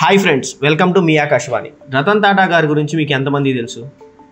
Hi friends, welcome to me Akashvani. Ratan Tata గారి గురించి మీకు ఎంతమంది తెలుసు?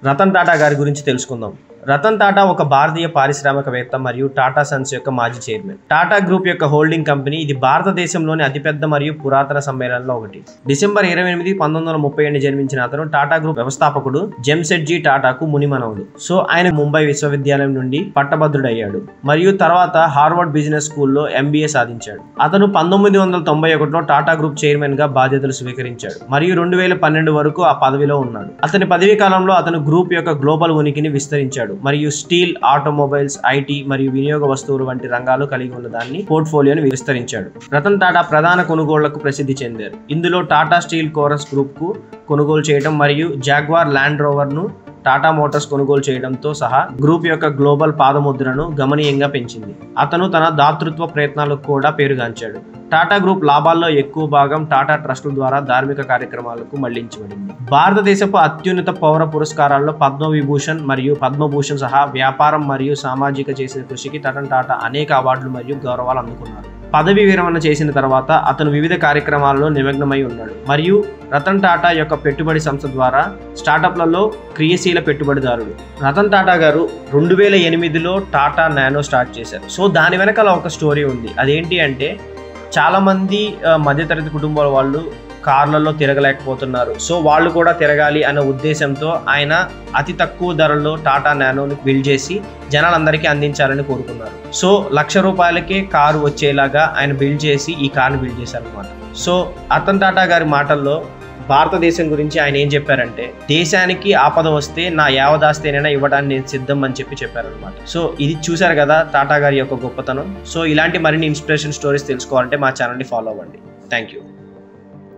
రతన్ టాటా గారి గురించి తెలుసుకుందాం. రతన్ టాటా ఒక భారతీయ పారిశ్రామికవేత్త మరియు టాటా సన్స్ యొక్క మాజీ చైర్మన్. టాటా గ్రూప్ యొక్క హోల్డింగ్ కంపెనీ. ఇది భారతదేశంలోని అతిపెద్ద మరియు పురాతన సమ్మేళనంలో ఒకటి. డిసెంబర్ 28, 1937 జన్మించిన అతను టాటా గ్రూప్ వ్యవస్థాపకుడు జెమ్సెడ్జీ టాటాకు మునిమనవుడు. సో ఆయన ముంబై విశ్వవిద్యాలయం నుండి పట్టభద్రుడయ్యాడు మరియు తర్వాత హార్వర్డ్ బిజినెస్ స్కూల్లో MBA సాధించాడు. అతను 1991లో టాటా గ్రూప్ చైర్మన్ గా బాధ్యతలు స్వీకరించాడు మరియు 2012 వరకు ఆ పదవిలో ఉన్నాడు. అతని పదవీ కాలంలో అతను గ్రూప్ యొక్క గ్లోబల్ ఉనికిని విస్తరించాడు మరియు స్టీల్, ఆటోమొబైల్స్, IT మరియు వినియోగ వస్తువులు వంటి రంగాలు కలిగి ఉన్న దాన్ని పోర్ట్ఫోలియోని విస్తరించాడు. రతన్ టాటా ప్రధాన కొనుగోళ్లకు ప్రసిద్ధి చెందారు. ఇందులో టాటా స్టీల్ కోరస్ గ్రూప్ కు కొనుగోలు చేయడం మరియు జాగ్వార్ ల్యాండ్ రోవర్ ను టాటా మోటార్స్ కొనుగోలు చేయడంతో సహా గ్రూప్ యొక్క గ్లోబల్ పాదముద్రను గమనీయంగా పెంచింది. అతను తన దాతృత్వ ప్రయత్నాలకు కూడా పేరుగాంచాడు. టాటా గ్రూప్ లాభాల్లో ఎక్కువ భాగం టాటా ట్రస్టుల ద్వారా ధార్మిక కార్యక్రమాలకు మళ్లించబడింది. భారతదేశపు అత్యున్నత పౌర పురస్కారాల్లో పద్మవిభూషణ్ మరియు పద్మభూషణ్ సహా వ్యాపారం మరియు సామాజిక చేసిన కృషికి రతన్ టాటా అనేక అవార్డులు మరియు గౌరవాలు అందుకున్నారు. పదవి విరమణ చేసిన తర్వాత అతను వివిధ కార్యక్రమాలలో నిమగ్నమై ఉన్నాడు మరియు రతన్ టాటా యొక్క పెట్టుబడి సంస్థ ద్వారా స్టార్టప్లలో క్రియాశీల పెట్టుబడిదారుడు. రతన్ టాటా గారు 2008లో టాటా నానో స్టార్ట్ చేశారు. సో దాని వెనకాల ఒక స్టోరీ ఉంది. అదేంటి అంటే, చాలామంది మధ్యతరగతి కుటుంబాల వాళ్ళు కార్లలో తిరగలేకపోతున్నారు. సో వాళ్ళు కూడా తిరగాలి అనే ఉద్దేశంతో ఆయన అతి తక్కువ ధరలో టాటా నానోని బిల్డ్ చేసి జనాలందరికీ అందించాలని కోరుకున్నారు. సో ₹1,00,000కే కారు వచ్చేలాగా ఆయన బిల్డ్ చేసి ఈ కార్ని బిల్డ్ చేశారు అనమాట. సో రతన్ టాటా గారి మాటల్లో భారతదేశం గురించి ఆయన ఏం చెప్పారంటే, దేశానికి ఆపద వస్తే నా యావదాస్తేనైనా ఇవ్వడానికి నేను సిద్ధం అని చెప్పారనమాట. సో ఇది చూశారు కదా టాటా గారి యొక్క గొప్పతనం. సో ఇలాంటి మరిన్ని ఇన్స్పిరేషన్ స్టోరీస్ తెలుసుకోవాలంటే మా ఛానల్ని ఫాలో అవ్వండి. Thank you.